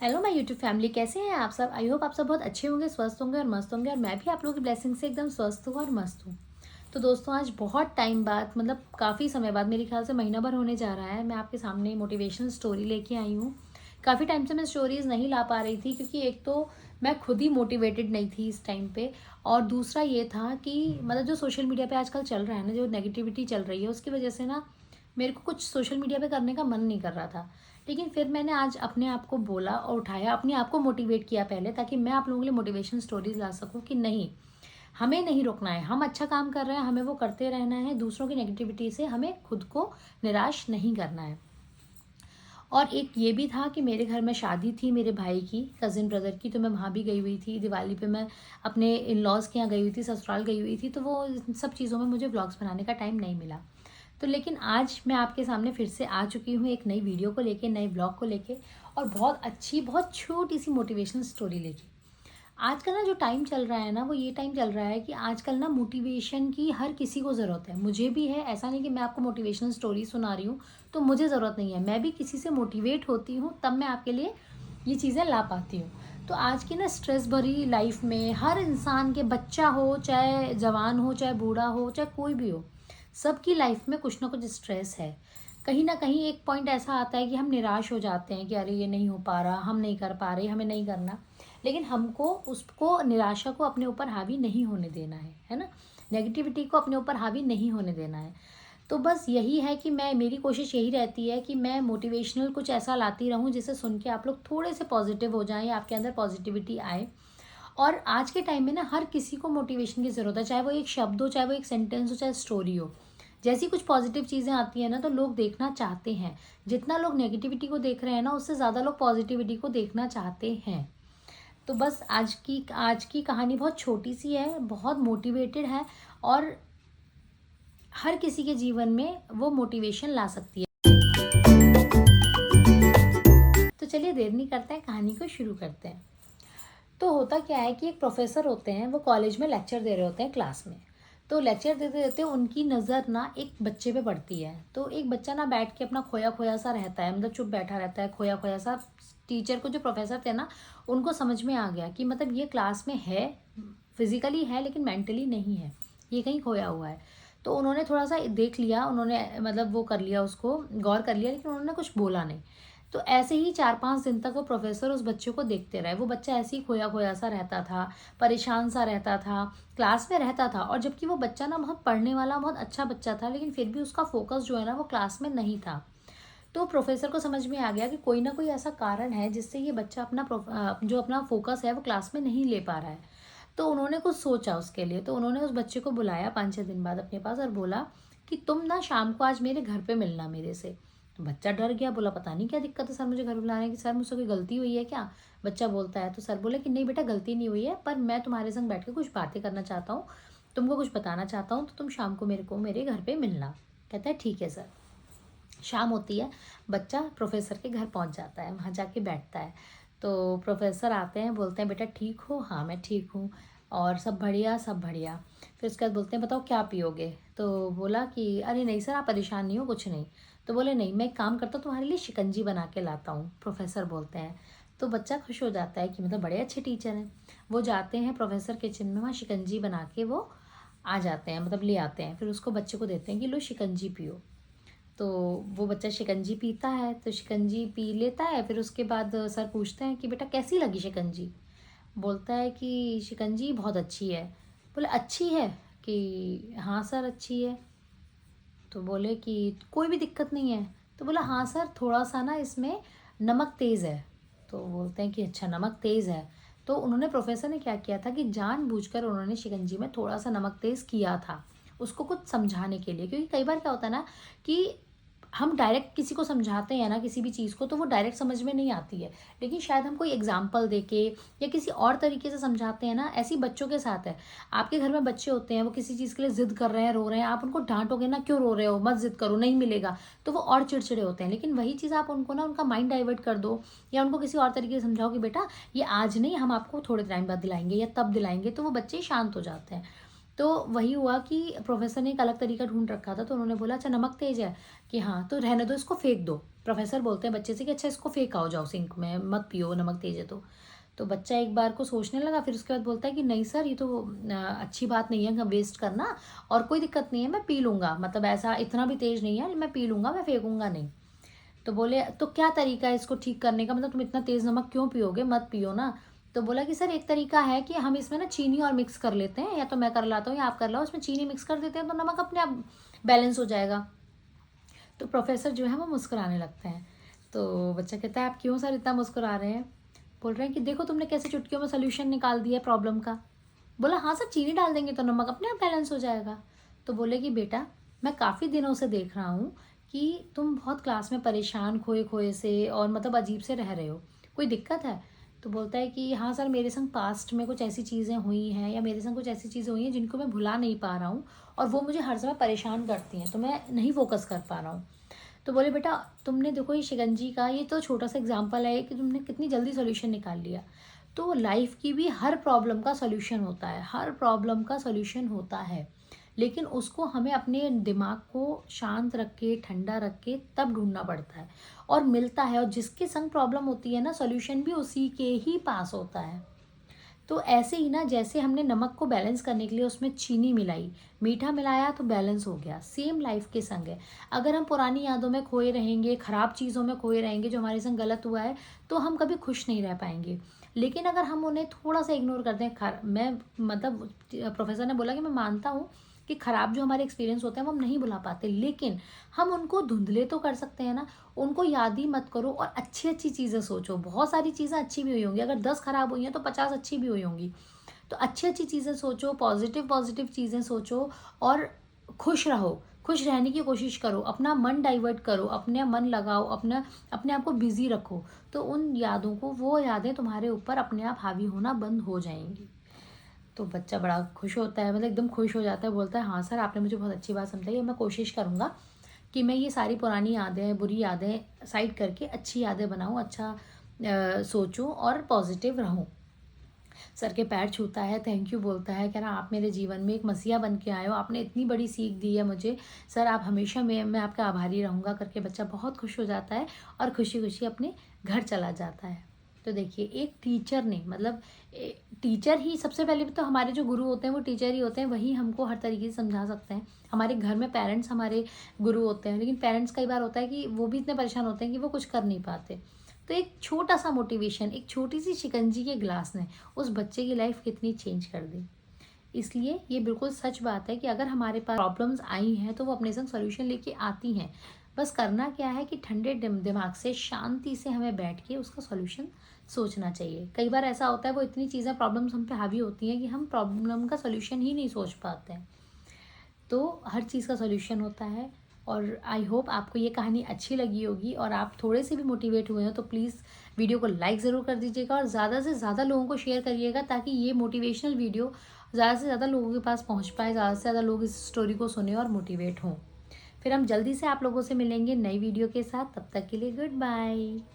Hello my YouTube family, कैसे हैं आप सब। आई होप आप सब बहुत अच्छे होंगे, स्वस्थ होंगे और मस्त होंगे। और मैं भी आप लोगों की ब्लेसिंग से एकदम स्वस्थ हूँ और मस्त हूँ। तो दोस्तों, आज बहुत टाइम बाद, मतलब काफ़ी समय बाद, मेरे ख्याल से महीना भर होने जा रहा है, मैं आपके सामने मोटिवेशनल स्टोरी लेके आई हूँ। काफ़ी टाइम से मैं स्टोरीज़ नहीं ला पा रही थी, क्योंकि एक तो मैं खुद ही मोटिवेटेड नहीं थी इस टाइम पे, और दूसरा ये था कि मतलब जो सोशल मीडिया पे आजकल चल रहा है ना, जो नेगेटिविटी चल रही है, उसकी वजह से ना मेरे को कुछ सोशल मीडिया पे करने का मन नहीं कर रहा था। लेकिन फिर मैंने आज अपने आप को बोला और उठाया, अपने आप को मोटिवेट किया पहले, ताकि मैं आप लोगों के लिए मोटिवेशन स्टोरीज ला सकूं कि नहीं, हमें नहीं रुकना है, हम अच्छा काम कर रहे हैं, हमें वो करते रहना है। दूसरों की नेगेटिविटी से हमें खुद को निराश नहीं करना है। और एक ये भी था कि मेरे घर में शादी थी मेरे भाई की, कज़िन ब्रदर की, तो मैं वहाँ भी गई हुई थी। दिवाली पे मैं अपने इन लॉज के यहाँ गई हुई थी, ससुराल गई हुई थी, तो वो इन सब चीज़ों में मुझे व्लॉग्स बनाने का टाइम नहीं मिला। तो लेकिन आज मैं आपके सामने फिर से आ चुकी हूँ, एक नई वीडियो को लेके, नए ब्लॉग को लेके, और बहुत अच्छी, बहुत छोटी सी मोटिवेशनल स्टोरी लेके। आजकल ना जो टाइम चल रहा है ना, वो ये टाइम चल रहा है कि आजकल ना मोटिवेशन की हर किसी को ज़रूरत है। मुझे भी है, ऐसा नहीं कि मैं आपको मोटिवेशनल स्टोरी सुना रही हूँ तो मुझे ज़रूरत नहीं है। मैं भी किसी से मोटिवेट होती हूँ, तब मैं आपके लिए ये चीज़ें ला पाती हूँ। तो आज की ना स्ट्रेस भरी लाइफ में हर इंसान के, बच्चा हो चाहे जवान हो चाहे बूढ़ा हो चाहे कोई भी हो, सबकी लाइफ में कुछ ना कुछ स्ट्रेस है। कहीं ना कहीं एक पॉइंट ऐसा आता है कि हम निराश हो जाते हैं कि अरे ये नहीं हो पा रहा, हम नहीं कर पा रहे, हमें नहीं करना। लेकिन हमको उसको, निराशा को अपने ऊपर हावी नहीं होने देना है ना। नेगेटिविटी को अपने ऊपर हावी नहीं होने देना है। तो बस यही है कि मेरी कोशिश यही रहती है कि मैं मोटिवेशनल कुछ ऐसा लाती रहूं जिसे सुन के आप लोग थोड़े से पॉजिटिव हो जाएं, आपके अंदर पॉजिटिविटी आए। और आज के टाइम में ना हर किसी को मोटिवेशन की ज़रूरत है, चाहे वो एक शब्द हो, चाहे वो एक सेंटेंस हो, चाहे स्टोरी हो। जैसी कुछ पॉजिटिव चीज़ें आती हैं ना, तो लोग देखना चाहते हैं। जितना लोग नेगेटिविटी को देख रहे हैं ना, उससे ज़्यादा लोग पॉजिटिविटी को देखना चाहते हैं। तो बस आज की कहानी बहुत छोटी सी है, बहुत मोटिवेटेड है, और हर किसी के जीवन में वो मोटिवेशन ला सकती है। तो चलिए देर नहीं करते हैं, कहानी को शुरू करते हैं। तो होता क्या है कि एक प्रोफेसर होते हैं, वो कॉलेज में लेक्चर दे रहे होते हैं क्लास में। तो लेक्चर देते देते उनकी नज़र ना एक बच्चे पे पड़ती है। तो एक बच्चा ना बैठ के अपना खोया खोया सा रहता है, मतलब चुप बैठा रहता है, खोया खोया सा। टीचर को, जो प्रोफेसर थे ना, उनको समझ में आ गया कि मतलब ये क्लास में है, फिजिकली है लेकिन मेंटली नहीं है, ये कहीं खोया हुआ है। तो उन्होंने थोड़ा सा देख लिया, उन्होंने मतलब वो कर लिया, उसको गौर कर लिया, लेकिन उन्होंने कुछ बोला नहीं। तो ऐसे ही 4-5 दिन तक वो प्रोफेसर उस बच्चे को देखते रहे। वो बच्चा ऐसे ही खोया खोया सा रहता था, परेशान सा रहता था, क्लास में रहता था। और जबकि वो बच्चा ना बहुत पढ़ने वाला, बहुत अच्छा बच्चा था, लेकिन फिर भी उसका फोकस जो है ना, वो क्लास में नहीं था। तो प्रोफेसर को समझ में आ गया कि कोई ना कोई ऐसा कारण है जिससे ये बच्चा जो अपना फोकस है वो क्लास में नहीं ले पा रहा है। तो उन्होंने कुछ सोचा उसके लिए। तो उन्होंने उस बच्चे को बुलाया 5-6 दिन बाद अपने पास, और बोला कि तुम ना शाम को आज मेरे घर पे मिलना मेरे से। तो बच्चा डर गया, बोला पता नहीं क्या दिक्कत है सर मुझे घर बुलाने की, सर मुझसे कोई गलती हुई है क्या। बच्चा बोलता है, तो सर बोले कि नहीं बेटा, गलती नहीं हुई है, पर मैं तुम्हारे संग बैठ के कुछ बातें करना चाहता हूँ, तुमको कुछ बताना चाहता हूँ, तो तुम शाम को मेरे घर पे मिलना। कहता है ठीक है सर। शाम होती है, बच्चा प्रोफेसर के घर पहुंच जाता है, वहाँ जाके बैठता है। तो प्रोफेसर आते हैं, बोलते हैं बेटा ठीक हो। हाँ मैं ठीक हूँ, और सब बढ़िया सब बढ़िया। फिर उसके बाद बोलते हैं बताओ क्या पियोगे। तो बोला कि अरे नहीं सर, आप परेशान नहीं हो, कुछ नहीं। तो बोले नहीं, मैं एक काम करता हूँ, तुम्हारे लिए शिकंजी बना के लाता हूँ, प्रोफेसर बोलते हैं। तो बच्चा खुश हो जाता है कि मतलब बड़े अच्छे टीचर हैं। वो जाते हैं प्रोफेसर किचन में, वहाँ शिकंजी बना के वो आ जाते हैं, मतलब ले आते हैं। फिर उसको बच्चे को देते हैं कि लो शिकंजी पियो। तो वो बच्चा शिकंजी पीता है, तो शिकंजी पी लेता है। फिर उसके बाद सर पूछते हैं कि बेटा कैसी लगी शिकंजी। बोलता है कि शिकंजी बहुत अच्छी है। बोले अच्छी है, कि हाँ सर अच्छी है। तो बोले कि कोई भी दिक्कत नहीं है। तो बोला हाँ सर, थोड़ा सा ना इसमें नमक तेज़ है। तो बोलते हैं कि अच्छा नमक तेज़ है। तो उन्होंने, प्रोफेसर ने क्या किया था कि जानबूझकर उन्होंने शिकंजी में थोड़ा सा नमक तेज़ किया था, उसको कुछ समझाने के लिए। क्योंकि कई बार क्या होता है ना कि हम डायरेक्ट किसी को समझाते हैं ना किसी भी चीज़ को, तो वो डायरेक्ट समझ में नहीं आती है। लेकिन शायद हम कोई एग्जाम्पल देके या किसी और तरीके से समझाते हैं ना। ऐसी बच्चों के साथ है, आपके घर में बच्चे होते हैं, वो किसी चीज़ के लिए जिद कर रहे हैं, रो रहे हैं, आप उनको डांटोगे ना, क्यों रो रहे हो, मत जिद करो, नहीं मिलेगा, तो वो और चिड़चिड़े होते हैं। लेकिन वही चीज़ आप उनको ना, उनका माइंड डाइवर्ट कर दो, या उनको किसी और तरीके से समझाओ कि बेटा ये आज नहीं, हम आपको थोड़े टाइम बाद दिलाएंगे या तब दिलाएंगे, तो वो बच्चे शांत हो जाते हैं। तो वही हुआ कि प्रोफ़ेसर ने एक अलग तरीका ढूँढ रखा था, तो उन्होंने बोला अच्छा नमक तेज़ है? कि हाँ, तो रहने दो इसको फेंक दो। प्रोफ़ेसर बोलते हैं बच्चे से कि अच्छा इसको फेंक आओ जाओ सिंक में, मत पियो नमक तेज़ है तो। तो बच्चा एक बार को सोचने लगा, फिर उसके बाद बोलता है कि नहीं सर ये तो अच्छी बात नहीं है वेस्ट करना, और कोई दिक्कत नहीं है मैं पी लूँगा, मतलब ऐसा इतना भी तेज़ नहीं है, मैं पी लूँगा, मैं फेंकूँगा नहीं। तो बोले तो क्या तरीका है इसको ठीक करने का, मतलब तुम इतना तेज़ नमक क्यों पियोगे, मत पियो ना। तो बोला कि सर एक तरीका है कि हम इसमें ना चीनी और मिक्स कर लेते हैं, या तो मैं कर लाता हूँ या आप कर लाओ, इसमें चीनी मिक्स कर देते हैं तो नमक अपने आप बैलेंस हो जाएगा। तो प्रोफेसर जो है वो मुस्कुराने लगते हैं। तो बच्चा कहता है आप क्यों सर इतना मुस्कुरा रहे हैं? बोल रहे हैं कि देखो तुमने कैसे चुटकियों में सॉल्यूशन निकाल दिया है प्रॉब्लम का। बोला हाँ सर चीनी डाल देंगे तो नमक अपने आप बैलेंस हो जाएगा। तो बोले कि बेटा मैं काफ़ी दिनों से देख रहा हूँ कि तुम बहुत क्लास में परेशान खोए खोए से और मतलब अजीब से रह रहे हो, कोई दिक्कत है? तो बोलता है कि हाँ सर मेरे संग पास्ट में कुछ ऐसी चीज़ें हुई हैं, या मेरे संग कुछ ऐसी चीज़ें हुई हैं जिनको मैं भुला नहीं पा रहा हूँ, और वो मुझे हर समय परेशान करती हैं, तो मैं नहीं फोकस कर पा रहा हूँ। तो बोले बेटा तुमने देखो ये शिकंजी का ये तो छोटा सा एग्जांपल है कि तुमने कितनी जल्दी सॉल्यूशन निकाल लिया। तो लाइफ की भी हर प्रॉब्लम का सॉल्यूशन होता है, हर प्रॉब्लम का सॉल्यूशन होता है, लेकिन उसको हमें अपने दिमाग को शांत रख के ठंडा रख के तब ढूंढना पड़ता है, और मिलता है, और जिसके संग प्रॉब्लम होती है ना सॉल्यूशन भी उसी के ही पास होता है। तो ऐसे ही ना जैसे हमने नमक को बैलेंस करने के लिए उसमें चीनी मिलाई, मीठा मिलाया तो बैलेंस हो गया, सेम लाइफ के संग है। अगर हम पुरानी यादों में खोए रहेंगे, खराब चीज़ों में खोए रहेंगे जो हमारे संग गलत हुआ है, तो हम कभी खुश नहीं रह पाएंगे। लेकिन अगर हम उन्हें थोड़ा सा इग्नोर कर दें, मैं मतलब प्रोफेसर ने बोला कि मैं मानता हूँ कि खराब जो हमारे एक्सपीरियंस होते हैं वो हम नहीं भुला पाते, लेकिन हम उनको धुंधले तो कर सकते हैं ना। उनको याद ही मत करो और अच्छी-अच्छी चीज़ें सोचो। बहुत सारी चीज़ें अच्छी भी हुई होंगी, अगर 10 खराब हुई हैं तो 50 अच्छी भी हुई होंगी। तो अच्छी-अच्छी चीज़ें सोचो, पॉज़िटिव-पॉज़िटिव चीज़ें सोचो, और खुश रहो। खुश रहने की कोशिश करो, अपना मन डाइवर्ट करो, अपना मन लगाओ, अपना अपने आप को बिज़ी रखो। तो उन यादों को वो यादें तुम्हारे ऊपर अपने आप हावी होना बंद हो जाएँगी। तो बच्चा बड़ा खुश होता है, मतलब एकदम खुश हो जाता है, बोलता है हाँ सर आपने मुझे बहुत अच्छी बात समझाई है, मैं कोशिश करूँगा कि मैं ये सारी पुरानी यादें, बुरी यादें साइड करके अच्छी यादें बनाऊँ, अच्छा सोचूँ और पॉज़िटिव रहूँ। सर के पैर छूता है, थैंक यू बोलता है, कह रहा आप मेरे जीवन में एक मसीहा बन के आए हो, आपने इतनी बड़ी सीख दी है मुझे, सर आप हमेशा मैं आपका आभारी रहूँगा, करके बच्चा बहुत खुश हो जाता है और खुशी-खुशी अपने घर चला जाता है। तो देखिए एक टीचर ने मतलब टीचर ही सबसे पहले भी तो हमारे जो गुरु होते हैं वो टीचर ही होते हैं, वही हमको हर तरीके से समझा सकते हैं। हमारे घर में पेरेंट्स हमारे गुरु होते हैं, लेकिन पेरेंट्स कई बार होता है कि वो भी इतने परेशान होते हैं कि वो कुछ कर नहीं पाते। तो एक छोटा-सा मोटिवेशन, एक छोटी-सी शिकंजी के ग्लास ने उस बच्चे की लाइफ कितनी चेंज कर दी। इसलिए ये बिल्कुल सच बात है कि अगर हमारे पास प्रॉब्लम्स आई हैं तो वो अपने संग सॉल्यूशन लेके आती हैं। बस करना क्या है कि ठंडे दिमाग से शांति से हमें बैठ के उसका सॉल्यूशन सोचना चाहिए। कई बार ऐसा होता है वो इतनी चीज़ें प्रॉब्लम्स हम पे हावी होती हैं कि हम प्रॉब्लम का सॉल्यूशन ही नहीं सोच पाते हैं। तो हर चीज़ का सॉल्यूशन होता है, और आई होप आपको ये कहानी अच्छी लगी होगी और आप थोड़े से भी मोटिवेट हुए हो तो प्लीज़ वीडियो को लाइक ज़रूर कर दीजिएगा और ज़्यादा से ज़्यादा लोगों को शेयर करिएगा, ताकि ये मोटिवेशनल वीडियो ज़्यादा से ज़्यादा लोगों के पास पहुंच पाए, ज़्यादा से ज़्यादा लोग इस स्टोरी को सुने और मोटिवेट हों। फिर हम जल्दी से आप लोगों से मिलेंगे नई वीडियो के साथ, तब तक के लिए गुड बाय।